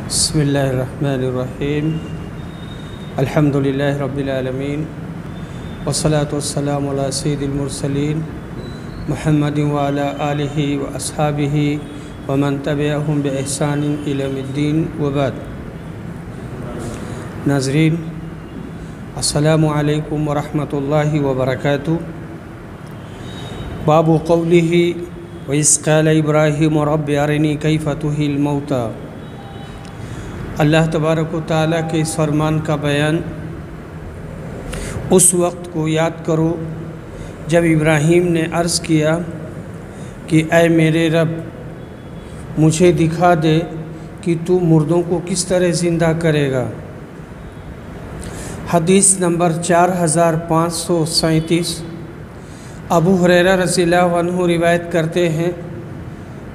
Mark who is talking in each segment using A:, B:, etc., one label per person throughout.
A: بسم اللہ الرحمن الرحیم الحمد للہ رب العالمین والصلاة والسلام علی سید المرسلین محمد وعلی آلہ واصحابہ ومن تبعہم بإحسان الی یوم الدین وبعد۔ ناظرین السلام علیکم ورحمۃ اللہ وبرکاتہ۔ باب قولہ وَإِذْ قَالَ إِبْرَاهِيمُ رَبِّ أَرِنِي كَيْفَ تُحْيِي الْمَوْتَى۔ اللہ تبارک و تعالیٰ کے اس فرمان کا بیان اس وقت کو یاد کرو جب ابراہیم نے عرض کیا کہ اے میرے رب مجھے دکھا دے کہ تو مردوں کو کس طرح زندہ کرے گا۔ حدیث نمبر 4537 ابو ہریرہ رضی اللہ عنہ روایت کرتے ہیں،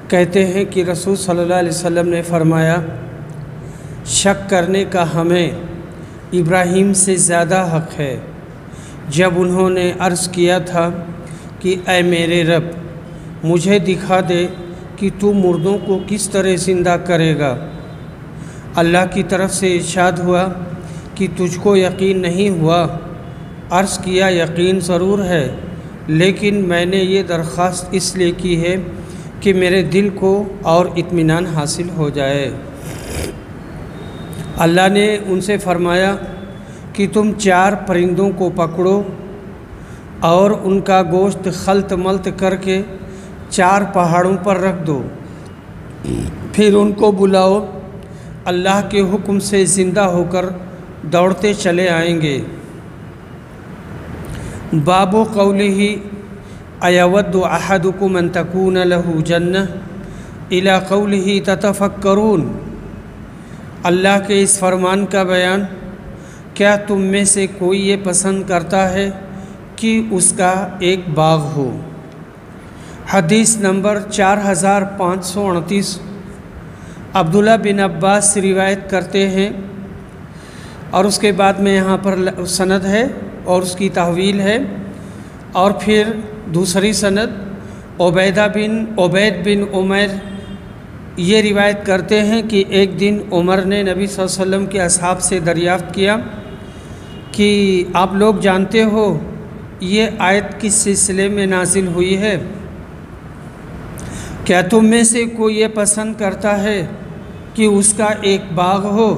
A: کہتے ہیں کہ رسول صلی اللہ علیہ وسلم نے فرمایا، شک کرنے کا ہمیں ابراہیم سے زیادہ حق ہے جب انہوں نے عرض کیا تھا کہ اے میرے رب مجھے دکھا دے کہ تو مردوں کو کس طرح زندہ کرے گا۔ اللہ کی طرف سے ارشاد ہوا کہ تجھ کو یقین نہیں ہوا۔ عرض کیا یقین ضرور ہے، لیکن میں نے یہ درخواست اس لیے کی ہے کہ میرے دل کو اور اطمینان حاصل ہو جائے۔ اللہ نے ان سے فرمایا کہ تم 4 پرندوں کو پکڑو اور ان کا گوشت خلط ملط کر کے 4 پہاڑوں پر رکھ دو، پھر ان کو بلاؤ، اللہ کے حکم سے زندہ ہو کر دوڑتے چلے آئیں گے۔ باب قولہ ایود احدکم ان تکون لہ جنہ الی قولہ تتفکرون۔ اللہ کے اس فرمان کا بیان، کیا تم میں سے کوئی یہ پسند کرتا ہے کہ اس کا ایک باغ ہو۔ حدیث نمبر 4538 عبداللہ بن عباس روایت کرتے ہیں، اور اس کے بعد میں یہاں پر سند ہے اور اس کی تحویل ہے، اور پھر دوسری سند عبید بن عمیر یہ روایت کرتے ہیں کہ ایک دن عمر نے نبی صلی اللہ علیہ وسلم کے اصحاب سے دریافت کیا کہ آپ لوگ جانتے ہو یہ آیت کس سلسلے میں نازل ہوئی ہے، کیا تم میں سے کوئی یہ پسند کرتا ہے کہ اس کا ایک باغ ہو۔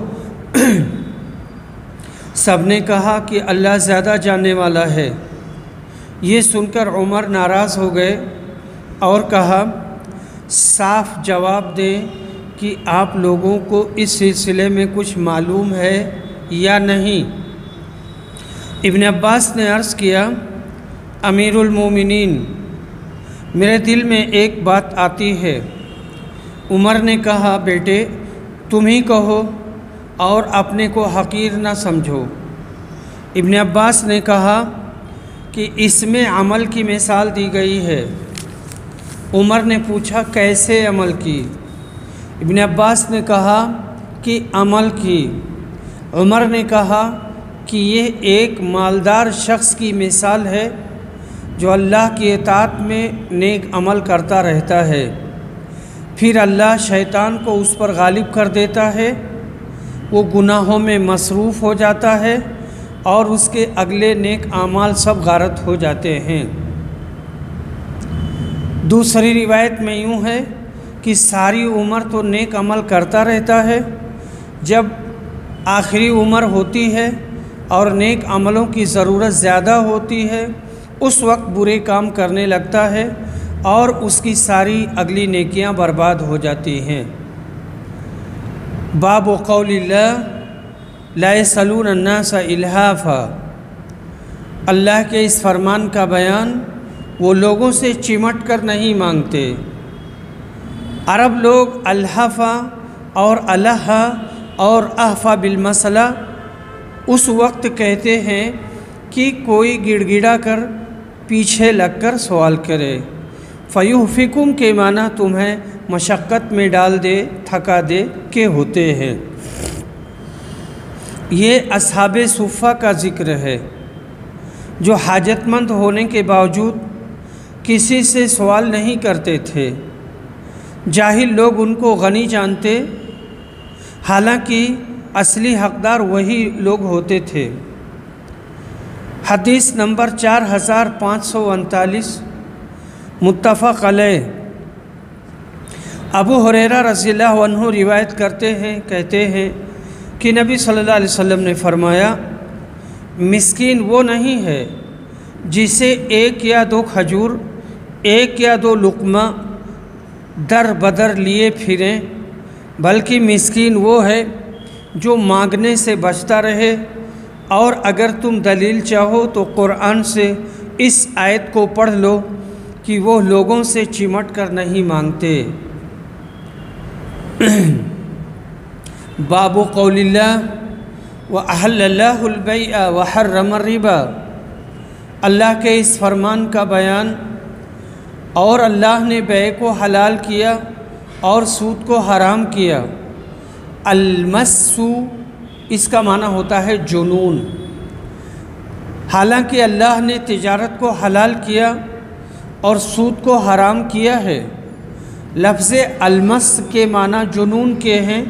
A: سب نے کہا کہ اللہ زیادہ جاننے والا ہے۔ یہ سن کر عمر ناراض ہو گئے اور کہا، صاف جواب دیں کہ آپ لوگوں کو اس سلسلے میں کچھ معلوم ہے یا نہیں۔ ابن عباس نے عرض کیا، امیر المومنین میرے دل میں ایک بات آتی ہے۔ عمر نے کہا، بیٹے تم ہی کہو اور اپنے کو حقیر نہ سمجھو۔ ابن عباس نے کہا کہ اس میں عمل کی مثال دی گئی ہے۔ عمر نے پوچھا، کیسے عمل کی؟ ابن عباس نے کہا کہ عمل کی۔ عمر نے کہا کہ یہ ایک مالدار شخص کی مثال ہے جو اللہ کی اطاعت میں نیک عمل کرتا رہتا ہے، پھر اللہ شیطان کو اس پر غالب کر دیتا ہے، وہ گناہوں میں مصروف ہو جاتا ہے اور اس کے اگلے نیک اعمال سب غارت ہو جاتے ہیں۔ دوسری روایت میں یوں ہے کہ ساری عمر تو نیک عمل کرتا رہتا ہے، جب آخری عمر ہوتی ہے اور نیک عملوں کی ضرورت زیادہ ہوتی ہے اس وقت برے کام کرنے لگتا ہے اور اس کی ساری اگلی نیکیاں برباد ہو جاتی ہیں۔ باب قول اللہ لا يسألون الناس الحافا۔ اللہ کے اس فرمان کا بیان، وہ لوگوں سے چمٹ کر نہیں مانگتے۔ عرب لوگ الحفا اور الہ اور احفا بالمثلہ اس وقت کہتے ہیں کہ کوئی گڑ گڑا کر پیچھے لگ کر سوال کرے۔ فیحفکم کے معنی تمہیں مشقت میں ڈال دے، تھکا دے کے ہوتے ہیں۔ یہ اصحاب صفہ کا ذکر ہے جو حاجت مند ہونے کے باوجود کسی سے سوال نہیں کرتے تھے۔ جاہل لوگ ان کو غنی جانتے، حالانکہ اصلی حقدار وہی لوگ ہوتے تھے۔ حدیث نمبر 4539 متفق علیہ۔ ابو ہریرہ رضی اللہ عنہ روایت کرتے ہیں، کہتے ہیں کہ نبی صلی اللہ علیہ وسلم نے فرمایا، مسکین وہ نہیں ہے جسے ایک یا دو کھجور، ایک یا دو لقمہ در بدر لیے پھریں، بلکہ مسکین وہ ہے جو مانگنے سے بچتا رہے، اور اگر تم دلیل چاہو تو قرآن سے اس آیت کو پڑھ لو کہ وہ لوگوں سے چمٹ کر نہیں مانگتے۔ باب قول اللہ وَأَحَلَّ اللَّهُ الْبَيْعَ وَحَرَّمَ الرِّبَا، اللہ کے اس فرمان کا بیان، اور اللہ نے بیع کو حلال کیا اور سود کو حرام کیا۔ المس اس کا معنی ہوتا ہے جنون۔ حالانکہ اللہ نے تجارت کو حلال کیا اور سود کو حرام کیا ہے۔ لفظ المس کے معنی جنون کے ہیں،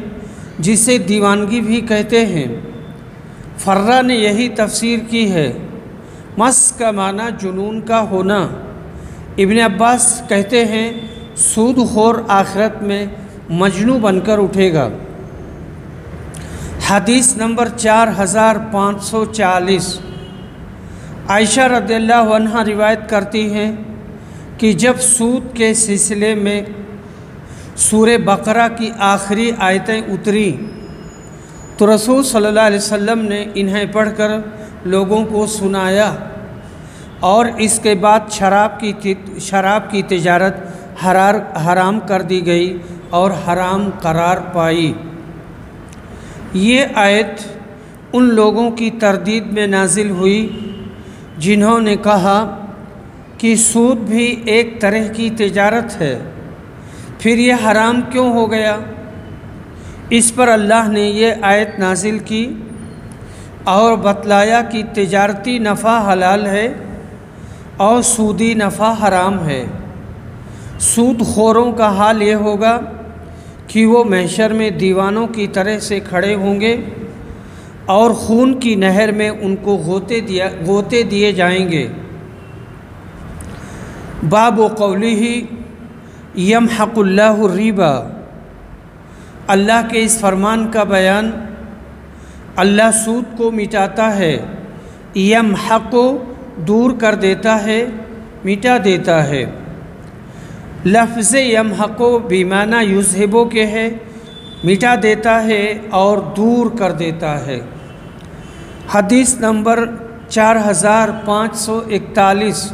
A: جسے دیوانگی بھی کہتے ہیں۔ فرہ نے یہی تفسیر کی ہے۔ مس کا معنی جنون کا ہونا۔ ابن عباس کہتے ہیں سود خور آخرت میں مجنوں بن کر اٹھے گا۔ حدیث نمبر 4540 عائشہ رضی اللہ عنہ روایت کرتی ہیں کہ جب سود کے سلسلے میں سورہ بقرہ کی آخری آیتیں اتری تو رسول صلی اللہ علیہ وسلم نے انہیں پڑھ کر لوگوں کو سنایا، اور اس کے بعد شراب کی تجارت حرام کر دی گئی اور حرام قرار پائی۔ یہ آیت ان لوگوں کی تردید میں نازل ہوئی جنہوں نے کہا کہ سود بھی ایک طرح کی تجارت ہے، پھر یہ حرام کیوں ہو گیا؟ اس پر اللہ نے یہ آیت نازل کی اور بتلایا کہ تجارتی نفع حلال ہے اور سودی نفع حرام ہے۔ سود خوروں کا حال یہ ہوگا کہ وہ محشر میں دیوانوں کی طرح سے کھڑے ہوں گے اور خون کی نہر میں ان کو غوطے دیے جائیں گے۔ باب قولہ یمحق اللہ الربا، اللہ کے اس فرمان کا بیان، اللہ سود کو مٹاتا ہے، یمحق دور کر دیتا ہے، مٹا دیتا ہے۔ لفظ یمحق بمعنی یذہب کے ہے، مٹا دیتا ہے اور دور کر دیتا ہے۔ حدیث نمبر 4541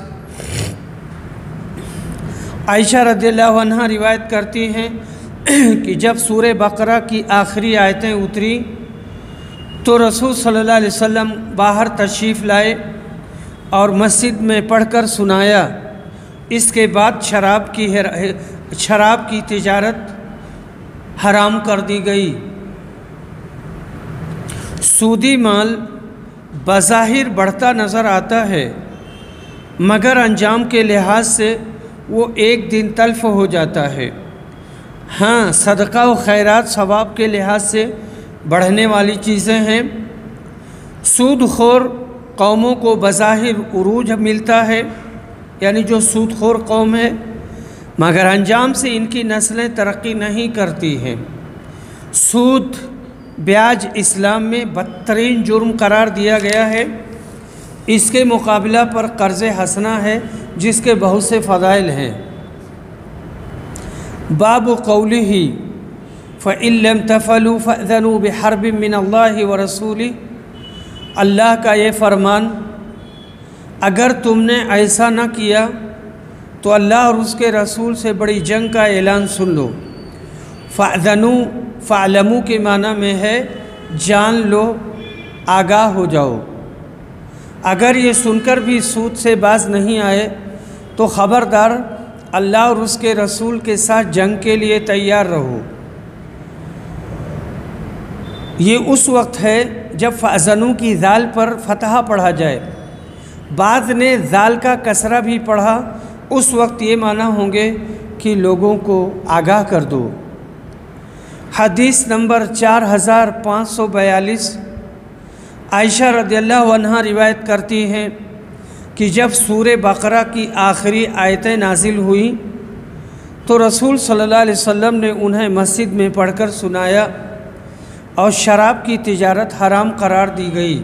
A: عائشہ رضی اللہ عنہ روایت کرتی ہیں کہ جب سورہ بقرہ کی آخری آیتیں اتری تو رسول صلی اللہ علیہ وسلم باہر تشریف لائے اور مسجد میں پڑھ کر سنایا۔ اس کے بعد شراب کی تجارت حرام کر دی گئی۔ سودی مال بظاہر بڑھتا نظر آتا ہے، مگر انجام کے لحاظ سے وہ ایک دن تلف ہو جاتا ہے۔ ہاں، صدقہ و خیرات ثواب کے لحاظ سے بڑھنے والی چیزیں ہیں۔ سود خور قوموں کو بظاہر عروج ملتا ہے، یعنی جو سود خور قوم ہے، مگر انجام سے ان کی نسلیں ترقی نہیں کرتی ہیں۔ سود بیاج اسلام میں بدترین جرم قرار دیا گیا ہے۔ اس کے مقابلہ پر قرض حسنہ ہے جس کے بہت سے فضائل ہیں۔ باب قولہ فَإِن لَّمْ تَفْعَلُوا فَأْذَنُوا بِحَرْبٍ مِّنَ اللَّهِ وَرَسُولِهِ، اللہ کا یہ فرمان، اگر تم نے ایسا نہ کیا تو اللہ اور اس کے رسول سے بڑی جنگ کا اعلان سن لو۔ فَأْذَنُوا فَعْلَمُوا کے معنی میں ہے جان لو، آگاہ ہو جاؤ۔ اگر یہ سن کر بھی سود سے باز نہیں آئے تو خبردار اللہ اور اس کے رسول کے ساتھ جنگ کے لیے تیار رہو۔ یہ اس وقت ہے جب فَأْذَنُوا کی ذال پر فتحہ پڑھا جائے، بعض نے ذال کا کسرہ بھی پڑھا، اس وقت یہ معنی ہوں گے کہ لوگوں کو آگاہ کر دو۔ حدیث نمبر 4542 عائشہ رضی اللہ عنہا روایت کرتی ہیں کہ جب سورہ بقرہ کی آخری آیتیں نازل ہوئیں تو رسول صلی اللہ علیہ وسلم نے انہیں مسجد میں پڑھ کر سنایا اور شراب کی تجارت حرام قرار دی گئی۔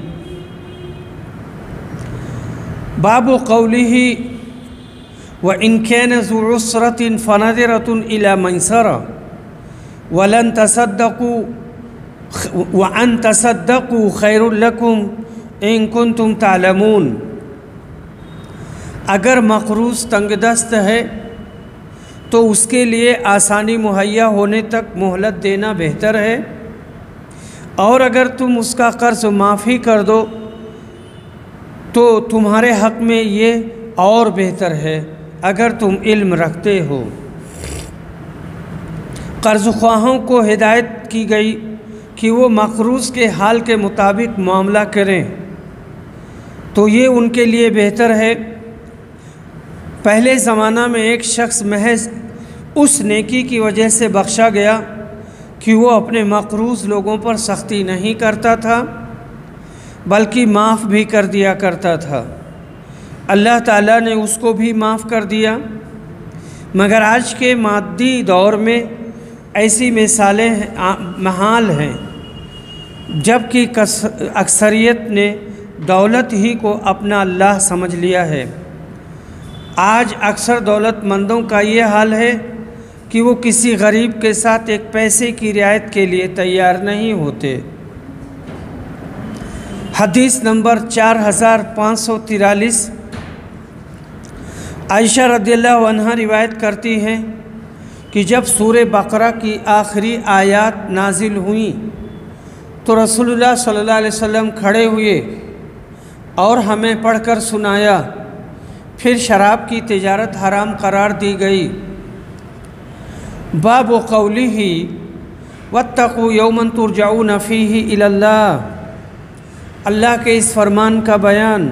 A: باب قولہ وَإِنْ كَانَ ذُو عُسْرَةٍ فَنَظِرَةٌ إِلَى مَيْسَرَةٍ وَلَنْ تَصَدَّقُوا وَأَنْ تَصَدَّقُوا خَيْرٌ لَكُمْ إِن كُنتُمْ تَعْلَمُونَ۔ اگر مقروض تنگ دست ہے تو اس کے لیے آسانی مہیا ہونے تک مہلت دینا بہتر ہے، اور اگر تم اس کا قرض معافی کر دو تو تمہارے حق میں یہ اور بہتر ہے اگر تم علم رکھتے ہو۔ قرض خواہوں کو ہدایت کی گئی کہ وہ مقروض کے حال کے مطابق معاملہ کریں تو یہ ان کے لیے بہتر ہے۔ پہلے زمانہ میں ایک شخص محض اس نیکی کی وجہ سے بخشا گیا کہ وہ اپنے مقروض لوگوں پر سختی نہیں کرتا تھا بلکہ معاف بھی کر دیا کرتا تھا۔ اللہ تعالیٰ نے اس کو بھی معاف کر دیا، مگر آج کے مادی دور میں ایسی مثالیں محال ہیں، جبکہ اکثریت نے دولت ہی کو اپنا اللہ سمجھ لیا ہے۔ آج اکثر دولت مندوں کا یہ حال ہے کہ وہ کسی غریب کے ساتھ ایک پیسے کی رعایت کے لیے تیار نہیں ہوتے۔ حدیث نمبر 4543 عائشہ رضی اللہ عنہا روایت کرتی ہیں کہ جب سورہ بقرہ کی آخری آیات نازل ہوئیں تو رسول اللہ صلی اللہ علیہ وسلم کھڑے ہوئے اور ہمیں پڑھ کر سنایا، پھر شراب کی تجارت حرام قرار دی گئی۔ باب قولہ واتقوا یوما ترجعون فیہ الی اللہ، اللہ کے اس فرمان کا بیان،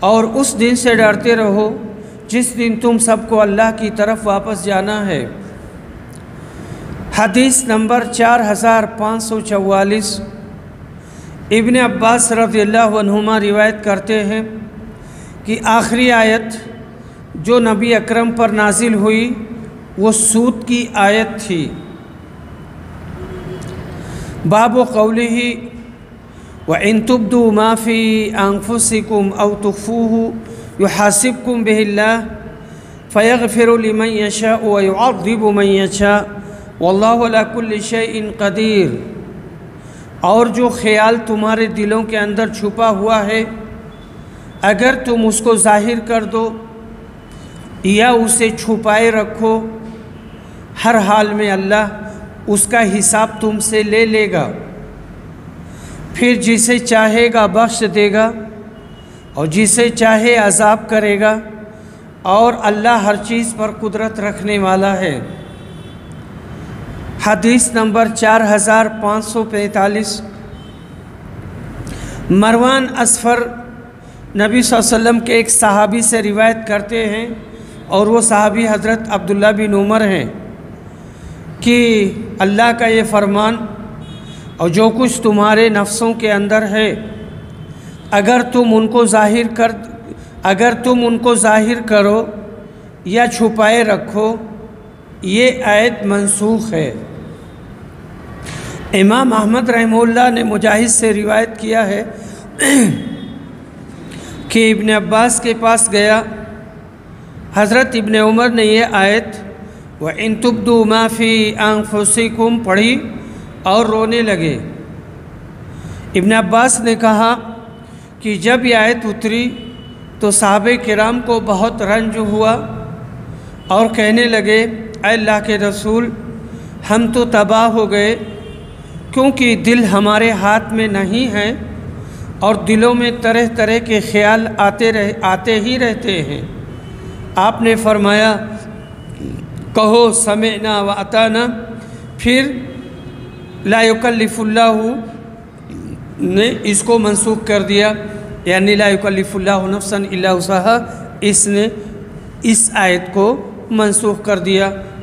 A: اور اس دن سے ڈرتے رہو جس دن تم سب کو اللہ کی طرف واپس جانا ہے۔ حدیث نمبر 4544 ابن عباس رضی اللہ عنہما روایت کرتے ہیں کہ آخری آیت جو نبی اکرم پر نازل ہوئی وہ سود کی آیت تھی۔ باب قولہ وَإِن تُبْدُوا مَا فِي أَنفُسِكُمْ أَوْ تُخْفُوهُ يُحَاسِبْكُم بِهِ اللَّهُ فَيَغْفِرُ لِمَن يَشَاءُ وَيُعَذِّبُ مَن يَشَاءُ وَاللَّهُ عَلَى كُلِّ شَيْءٍ قَدِيرٌ۔ اور جو خیال تمہارے دلوں کے اندر چھپا ہوا ہے اگر تم اس کو ظاہر کر دو یا اسے چھپائے رکھو، ہر حال میں اللہ اس کا حساب تم سے لے لے گا، پھر جسے چاہے گا بخش دے گا اور جسے چاہے عذاب کرے گا، اور اللہ ہر چیز پر قدرت رکھنے والا ہے۔ حدیث نمبر 4545 مروان اصفر نبی صلی اللہ علیہ وسلم کے ایک صحابی سے روایت کرتے ہیں، اور وہ صحابی حضرت عبداللہ بن عمر ہیں، کہ اللہ کا یہ فرمان اور جو کچھ تمہارے نفسوں کے اندر ہے اگر تم ان کو ظاہر کرو یا چھپائے رکھو یہ آیت منسوخ ہے۔ امام احمد رحمہ اللہ نے مجاہد سے روایت کیا ہے کہ ابن عباس کے پاس گیا، حضرت ابن عمر نے یہ آیت وَإِن تُبْدُوا مَا فِي أَنفُسِكُمْ پڑھی اور رونے لگے۔ ابن عباس نے کہا کہ جب یہ آیت اتری تو صحابہ کرام کو بہت رنج ہوا اور کہنے لگے، اے اللہ کے رسول، ہم تو تباہ ہو گئے، کیونکہ دل ہمارے ہاتھ میں نہیں ہیں اور دلوں میں طرح طرح کے خیال آتے ہی رہتے ہیں۔ آپ نے فرمایا، کہو سمعنا و اطعنا، پھر لا یکلف اللہ نے اس کو منسوخ کر دیا، یعنی لا یکلف اللہ نفسا الا وسعہا، اس نے اس آیت کو منسوخ کر دیا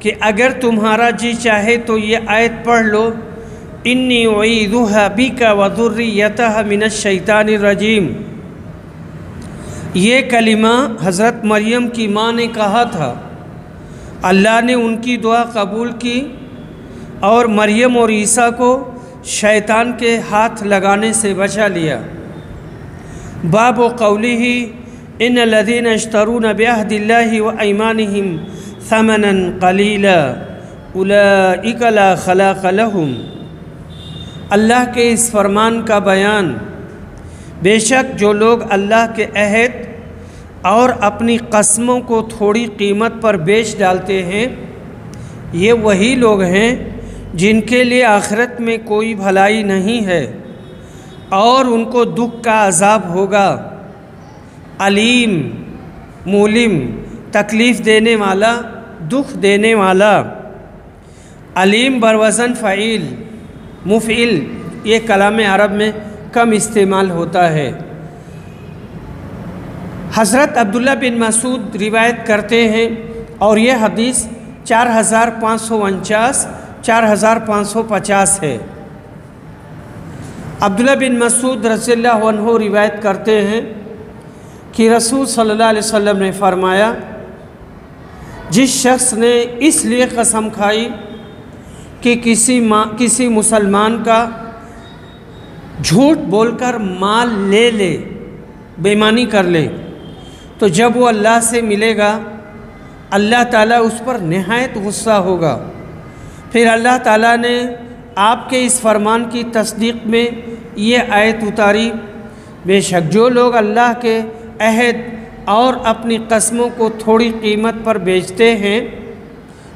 A: کہ اگر تمہارا جی چاہے تو یہ آیت پڑھ لو، انی اعیذھا بک وذریتھا من الشیطان الرجیم۔ یہ کلمہ حضرت مریم کی ماں نے کہا تھا، اللہ نے ان کی دعا قبول کی اور مریم اور عیسیٰ کو شیطان کے ہاتھ لگانے سے بچا لیا۔ باب قولہ ان الذین یشترون بعہد اللہ وایمانہم ثمنا قلیلا اولئک لا خلاق لہم۔ اللہ کے اس فرمان کا بیان، بے شک جو لوگ اللہ کے عہد اور اپنی قسموں کو تھوڑی قیمت پر بیچ ڈالتے ہیں، یہ وہی لوگ ہیں جن کے لیے آخرت میں کوئی بھلائی نہیں ہے اور ان کو دکھ کا عذاب ہوگا، علیم مولم، تکلیف دینے والا، دکھ دینے والا۔ علیم بروزن فعیل، مفعل، یہ کلام عرب میں کم استعمال ہوتا ہے۔ حضرت عبداللہ بن مسعود روایت کرتے ہیں اور یہ حدیث 4549 4550 ہے۔ عبداللہ بن مسعود رضی اللہ عنہ روایت کرتے ہیں کہ رسول صلی اللہ علیہ وسلم نے فرمایا، جس شخص نے اس لیے قسم کھائی کہ کسی مسلمان کا جھوٹ بول کر مال لے لے، بے ایمانی کر لے، تو جب وہ اللہ سے ملے گا اللہ تعالیٰ اس پر نہایت غصہ ہوگا۔ پھر اللہ تعالیٰ نے آپ کے اس فرمان کی تصدیق میں یہ آیت اتاری، بے شک جو لوگ اللہ کے عہد اور اپنی قسموں کو تھوڑی قیمت پر بیچتے ہیں،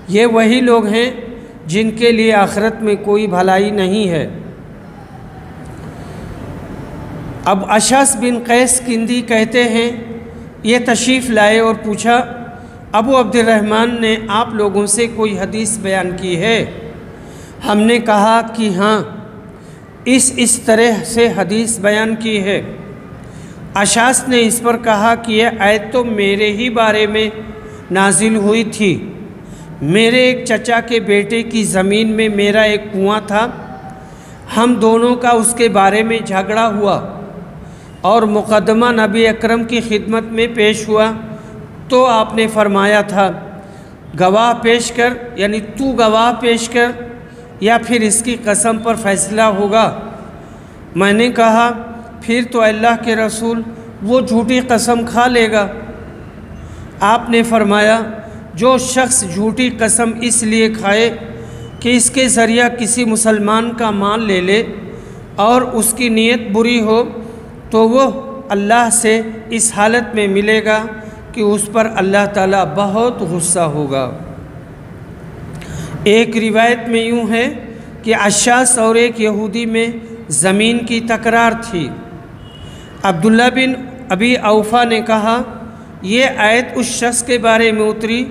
A: یہ وہی لوگ ہیں جن کے لیے آخرت میں کوئی بھلائی نہیں ہے۔ اب اشعث بن قیس کندی کہتے ہیں، یہ تشریف لائے اور پوچھا، ابو عبد الرحمن نے آپ لوگوں سے کوئی حدیث بیان کی ہے؟ ہم نے کہا کہ ہاں، اس طرح سے حدیث بیان کی ہے۔ اشعث نے اس پر کہا کہ یہ آیت تو میرے ہی بارے میں نازل ہوئی تھی۔ میرے ایک چچا کے بیٹے کی زمین میں میرا ایک کنواں تھا، ہم دونوں کا اس کے بارے میں جھگڑا ہوا اور مقدمہ نبی اکرم کی خدمت میں پیش ہوا تو آپ نے فرمایا تھا، گواہ پیش کر، یعنی تو گواہ پیش کر یا پھر اس کی قسم پر فیصلہ ہوگا۔ میں نے کہا، پھر تو اللہ کے رسول وہ جھوٹی قسم کھا لے گا۔ آپ نے فرمایا، جو شخص جھوٹی قسم اس لیے کھائے کہ اس کے ذریعہ کسی مسلمان کا مال لے لے اور اس کی نیت بری ہو، تو وہ اللہ سے اس حالت میں ملے گا کہ اس پر اللہ تعالیٰ بہت غصہ ہوگا۔ ایک روایت میں یوں ہے کہ اشعث اور ایک یہودی میں زمین کی تکرار تھی۔ عبداللہ بن ابی اوفا نے کہا، یہ آیت اس شخص کے بارے میں اتری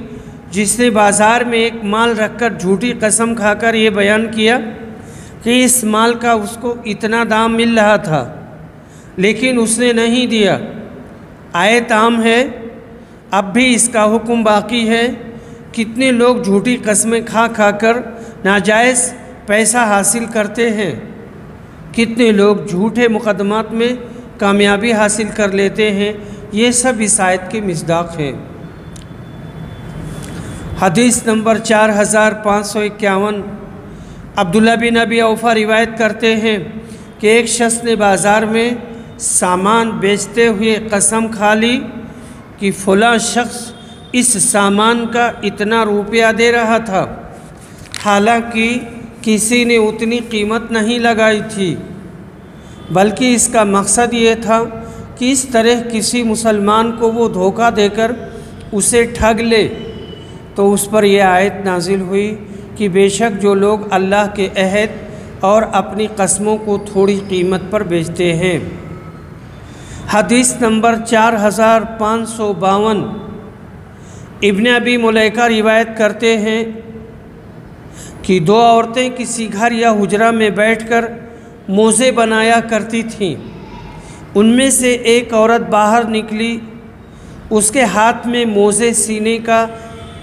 A: جس نے بازار میں ایک مال رکھ کر جھوٹی قسم کھا کر یہ بیان کیا کہ اس مال کا اس کو اتنا دام مل رہا تھا، لیکن اس نے نہیں دیا۔ آیت عام ہے، اب بھی اس کا حکم باقی ہے۔ کتنے لوگ جھوٹی قسمیں کھا کھا کر ناجائز پیسہ حاصل کرتے ہیں، کتنے لوگ جھوٹے مقدمات میں کامیابی حاصل کر لیتے ہیں، یہ سب اس آیت کے مصداق ہیں۔ حدیث نمبر 4551، عبداللہ بن ابی اوفا روایت کرتے ہیں کہ ایک شخص نے بازار میں سامان بیچتے ہوئے قسم کھا لی کہ فلاں شخص اس سامان کا اتنا روپیہ دے رہا تھا، حالانکہ کسی نے اتنی قیمت نہیں لگائی تھی، بلکہ اس کا مقصد یہ تھا کہ اس طرح کسی مسلمان کو وہ دھوکہ دے کر اسے ٹھگ لے۔ تو اس پر یہ آیت نازل ہوئی کہ بے شک جو لوگ اللہ کے عہد اور اپنی قسموں کو تھوڑی قیمت پر بیچتے ہیں۔ حدیث نمبر 4552، ابن ابی ملیکہ روایت کرتے ہیں کہ دو عورتیں کسی گھر یا حجرہ میں بیٹھ کر موزے بنایا کرتی تھیں۔ ان میں سے ایک عورت باہر نکلی، اس کے ہاتھ میں موزے سینے کا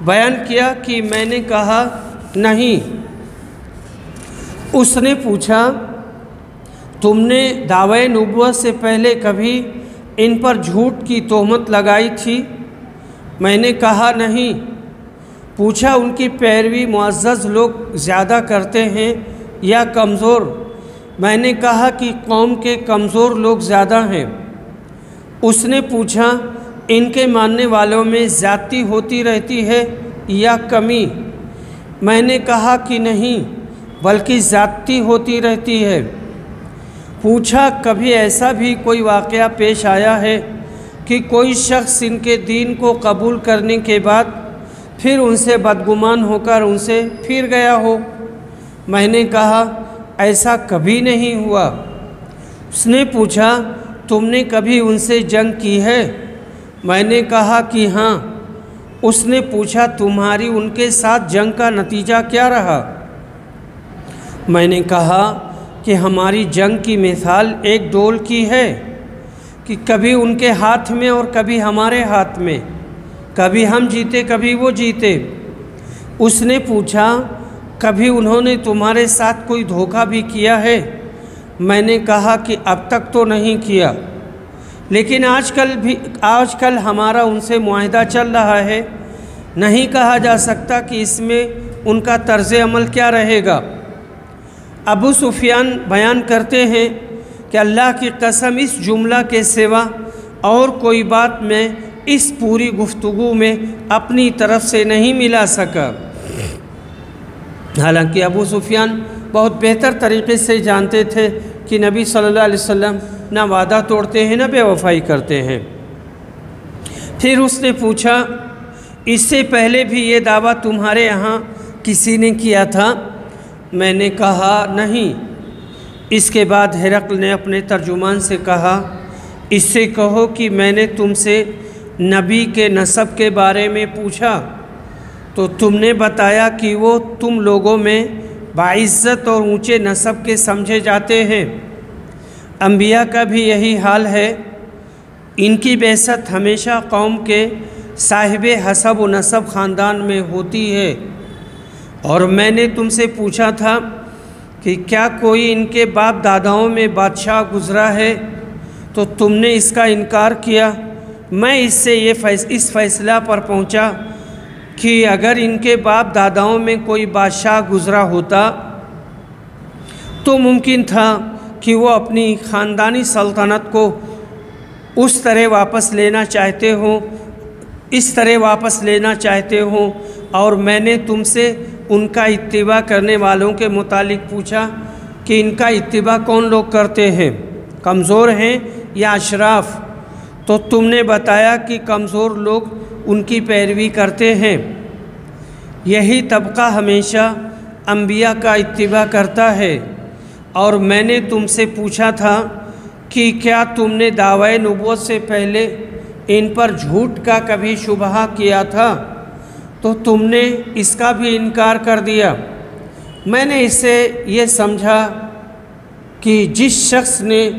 A: بیان کیا کہ میں نے کہا نہیں۔ اس نے پوچھا تم نے دعوی نبوت سے پہلے کبھی ان پر جھوٹ کی تہمت لگائی تھی؟ میں نے کہا نہیں۔ پوچھا ان کی پیروی معزز لوگ زیادہ کرتے ہیں یا کمزور؟ میں نے کہا کہ قوم کے کمزور لوگ زیادہ ہیں۔ اس نے پوچھا ان کے ماننے والوں میں زیادتی ہوتی رہتی ہے یا کمی؟ میں نے کہا کہ نہیں بلکہ زیادتی ہوتی رہتی ہے۔ پوچھا کبھی ایسا بھی کوئی واقعہ پیش آیا ہے کہ کوئی شخص ان کے دین کو قبول کرنے کے بعد پھر ان سے بدگمان ہو کر ان سے پھر گیا ہو؟ میں نے کہا ایسا کبھی نہیں ہوا۔ اس نے پوچھا تم نے کبھی ان سے جنگ کی ہے؟ میں نے کہا کہ ہاں۔ اس نے پوچھا تمہاری ان کے ساتھ جنگ کا نتیجہ کیا رہا؟ میں نے کہا کہ ہماری جنگ کی مثال ایک ڈول کی ہے کہ کبھی ان کے ہاتھ میں اور کبھی ہمارے ہاتھ میں، کبھی ہم جیتے کبھی وہ جیتے۔ اس نے پوچھا کبھی انہوں نے تمہارے ساتھ کوئی دھوکہ بھی کیا ہے؟ میں نے کہا کہ اب تک تو نہیں کیا، لیکن آج کل ہمارا ان سے معاہدہ چل رہا ہے، نہیں کہا جا سکتا کہ اس میں ان کا طرز عمل کیا رہے گا۔ ابو سفیان بیان کرتے ہیں کہ اللہ کی قسم اس جملہ کے سوا اور کوئی بات میں اس پوری گفتگو میں اپنی طرف سے نہیں ملا سکا۔ حالانکہ ابو سفیان بہت بہتر طریقے سے جانتے تھے کہ نبی صلی اللہ علیہ وسلم نہ وعدہ توڑتے ہیں نہ بے وفائی کرتے ہیں۔ پھر اس نے پوچھا اس سے پہلے بھی یہ دعویٰ تمہارے یہاں کسی نے کیا تھا؟ میں نے کہا نہیں۔ اس کے بعد ہرقل نے اپنے ترجمان سے کہا اس سے کہو کہ میں نے تم سے نبی کے نسب کے بارے میں پوچھا تو تم نے بتایا کہ وہ تم لوگوں میں باعزت اور اونچے نسب کے سمجھے جاتے ہیں۔ انبیاء کا بھی یہی حال ہے، ان کی بعثت ہمیشہ قوم کے صاحب حسب و نسب خاندان میں ہوتی ہے۔ اور میں نے تم سے پوچھا تھا کہ کیا کوئی ان کے باپ داداؤں میں بادشاہ گزرا ہے تو تم نے اس کا انکار کیا۔ میں اس سے اس فیصلہ پر پہنچا کہ اگر ان کے باپ داداؤں میں کوئی بادشاہ گزرا ہوتا تو ممکن تھا کہ وہ اپنی خاندانی سلطنت کو اس طرح واپس لینا چاہتے ہوں اور میں نے تم سے ان کا اتباع کرنے والوں کے متعلق پوچھا کہ ان کا اتباع کون لوگ کرتے ہیں، کمزور ہیں یا اشراف؟ تو تم نے بتایا کہ کمزور لوگ ان کی پیروی کرتے ہیں۔ یہی طبقہ ہمیشہ انبیاء کا اتباع کرتا ہے۔ اور میں نے تم سے پوچھا تھا کہ کیا تم نے دعوی نبوت سے پہلے ان پر جھوٹ کا کبھی شبہ کیا تھا تو تم نے اس کا بھی انکار کر دیا۔ میں نے اس سے یہ سمجھا کہ جس شخص نے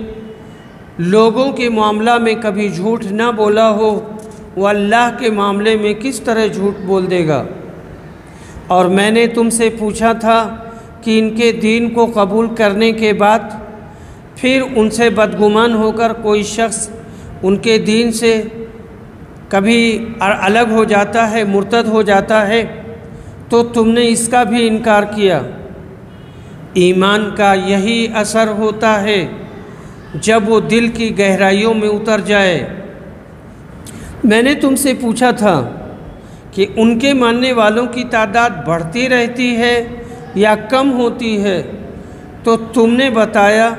A: لوگوں کے معاملہ میں کبھی جھوٹ نہ بولا ہو وہ اللہ کے معاملے میں کس طرح جھوٹ بول دے گا۔ اور میں نے تم سے پوچھا تھا کہ ان کے دین کو قبول کرنے کے بعد پھر ان سے بدگمان ہو کر کوئی شخص ان کے دین سے کبھی الگ ہو جاتا ہے، مرتد ہو جاتا ہے، تو تم نے اس کا بھی انکار کیا۔ ایمان کا یہی اثر ہوتا ہے جب وہ دل کی گہرائیوں میں اتر جائے۔ میں نے تم سے پوچھا تھا کہ ان کے ماننے والوں کی تعداد بڑھتی رہتی ہے یا کم ہوتی ہے تو تم نے بتایا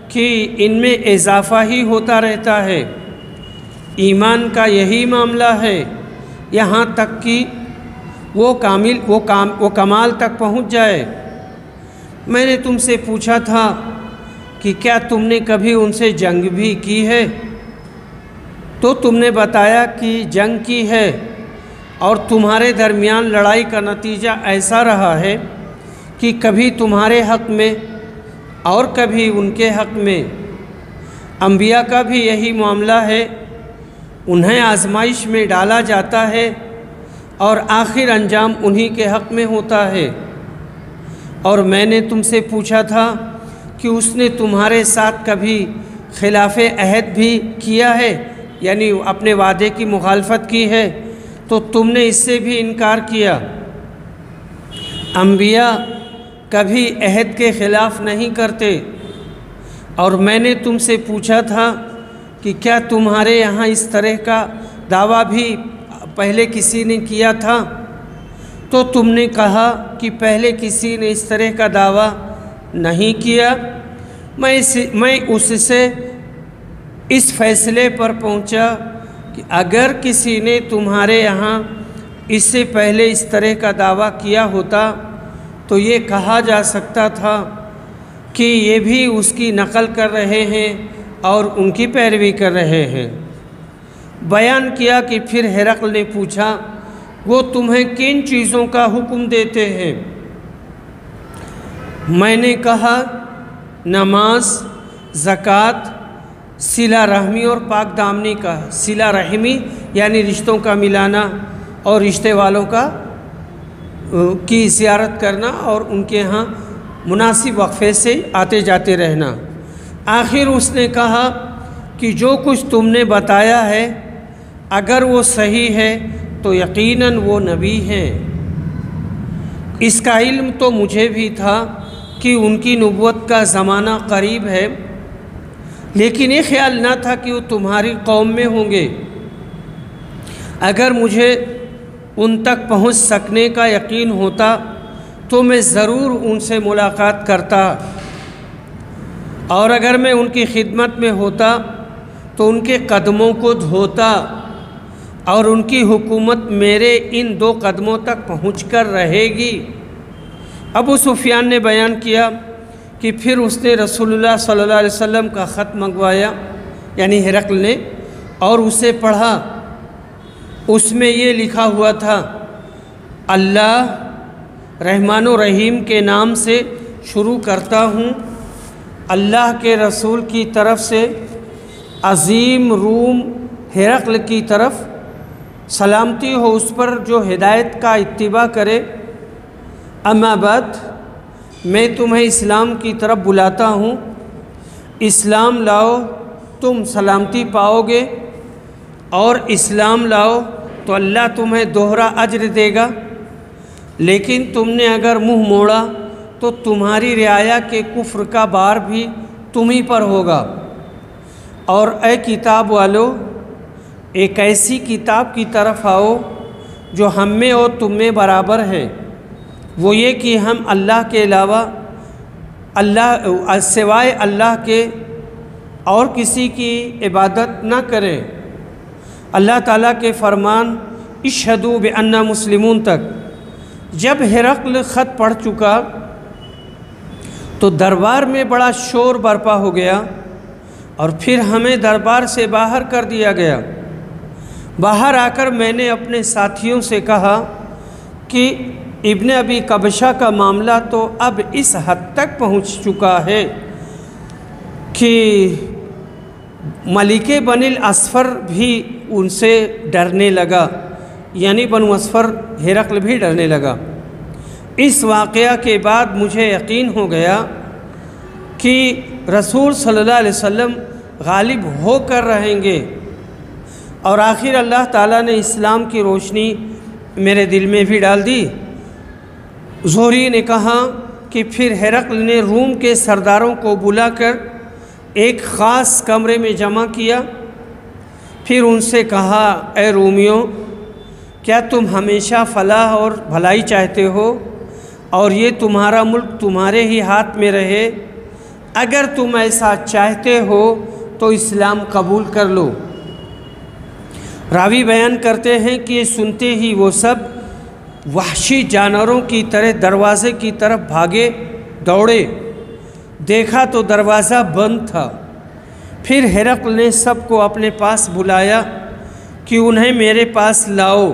A: کہ ان میں اضافہ ہی ہوتا رہتا ہے۔ ایمان کا یہی معاملہ ہے یہاں تک کہ وہ کمال تک پہنچ جائے۔ میں نے تم سے پوچھا تھا کہ کیا تم نے کبھی ان سے جنگ بھی کی ہے تو تم نے بتایا کہ جنگ کی ہے اور تمہارے درمیان لڑائی کا نتیجہ ایسا رہا ہے کہ کبھی تمہارے حق میں اور کبھی ان کے حق میں۔ انبیاء کا بھی یہی معاملہ ہے، انہیں آزمائش میں ڈالا جاتا ہے اور آخر انجام انہی کے حق میں ہوتا ہے۔ اور میں نے تم سے پوچھا تھا کہ اس نے تمہارے ساتھ کبھی خلاف عہد بھی کیا ہے، یعنی اپنے وعدے کی مخالفت کی ہے، تو تم نے اس سے بھی انکار کیا۔ انبیاء کبھی عہد کے خلاف نہیں کرتے۔ اور میں نے تم سے پوچھا تھا کہ کیا تمہارے یہاں اس طرح کا دعویٰ بھی پہلے کسی نے کیا تھا؟ تو تم نے کہا کہ پہلے کسی نے اس طرح کا دعویٰ نہیں کیا۔ میں اس سے اس فیصلے پر پہنچا کہ اگر کسی نے تمہارے یہاں اس سے پہلے اس طرح کا دعویٰ کیا ہوتا تو یہ کہا جا سکتا تھا کہ یہ بھی اس کی نقل کر رہے ہیں اور ان کی پیروی کر رہے ہیں۔ بیان کیا کہ پھر ہرقل نے پوچھا وہ تمہیں کن چیزوں کا حکم دیتے ہیں؟ میں نے کہا نماز، زکوٰۃ، صلہ رحمی اور پاک دامنی کا۔ صلہ رحمی یعنی رشتوں کا ملانا اور رشتے والوں کی زیارت کرنا اور ان کے ہاں مناسب وقفے سے آتے جاتے رہنا۔ آخر اس نے کہا کہ جو کچھ تم نے بتایا ہے اگر وہ صحیح ہے تو یقیناً وہ نبی ہیں۔ اس کا علم تو مجھے بھی تھا کہ ان کی نبوت کا زمانہ قریب ہے، لیکن یہ خیال نہ تھا کہ وہ تمہاری قوم میں ہوں گے۔ اگر مجھے ان تک پہنچ سکنے کا یقین ہوتا تو میں ضرور ان سے ملاقات کرتا، اور اگر میں ان کی خدمت میں ہوتا تو ان کے قدموں کو دھوتا، اور ان کی حکومت میرے ان 2 قدموں تک پہنچ کر رہے گی۔ ابو سفیان نے بیان کیا کہ پھر اس نے رسول اللہ صلی اللہ علیہ وسلم کا خط منگوایا، یعنی ہرقل نے، اور اسے پڑھا۔ اس میں یہ لکھا ہوا تھا اللہ رحمان و رحیم کے نام سے شروع کرتا ہوں، اللہ کے رسول کی طرف سے عظیم روم ہرقل کی طرف سلامتی ہو اس پر جو ہدایت کا اتباع کرے۔ اما بعد میں تمہیں اسلام کی طرف بلاتا ہوں، اسلام لاؤ تم سلامتی پاؤ گے، اور اسلام لاؤ تو اللہ تمہیں دوہرا اجر دے گا، لیکن تم نے اگر منہ موڑا تو تمہاری رعایا کے کفر کا بار بھی تمہیں پر ہوگا۔ اور اے کتاب والو، ایک ایسی کتاب کی طرف آؤ جو ہم میں اور تم میں برابر ہے، وہ یہ کہ ہم اللہ کے علاوہ سوائے اللہ کے اور کسی کی عبادت نہ کریں۔ اللہ تعالیٰ کے فرمان اشہدوا بأننا مسلمون تک جب ہرقل خط پڑھ چکا تو دربار میں بڑا شور برپا ہو گیا، اور پھر ہمیں دربار سے باہر کر دیا گیا۔ باہر آ کر میں نے اپنے ساتھیوں سے کہا کہ ابن ابی قبشہ کا معاملہ تو اب اس حد تک پہنچ چکا ہے کہ ملک بن الاصفر بھی ان سے ڈرنے لگا، یعنی بنو اصفر ہرقل بھی ڈرنے لگا۔ اس واقعہ کے بعد مجھے یقین ہو گیا کہ رسول صلی اللہ علیہ وسلم غالب ہو کر رہیں گے، اور آخر اللہ تعالیٰ نے اسلام کی روشنی میرے دل میں بھی ڈال دی۔ زہری نے کہا کہ پھر ہرقل نے روم کے سرداروں کو بلا کر ایک خاص کمرے میں جمع کیا، پھر ان سے کہا اے رومیوں، کیا تم ہمیشہ فلاح اور بھلائی چاہتے ہو اور یہ تمہارا ملک تمہارے ہی ہاتھ میں رہے؟ اگر تم ایسا چاہتے ہو تو اسلام قبول کر لو۔ راوی بیان کرتے ہیں کہ یہ سنتے ہی وہ سب وحشی جانوروں کی طرح دروازے کی طرف بھاگے دوڑے، دیکھا تو دروازہ بند تھا۔ پھر ہرقل نے سب کو اپنے پاس بلایا کہ انہیں میرے پاس لاؤ،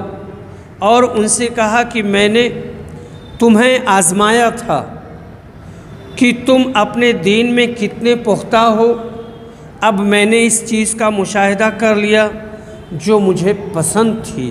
A: اور ان سے کہا کہ میں نے تمہیں آزمایا تھا کہ تم اپنے دین میں کتنے پختہ ہو۔ اب میں نے اس چیز کا مشاہدہ کر لیا جو مجھے پسند تھی،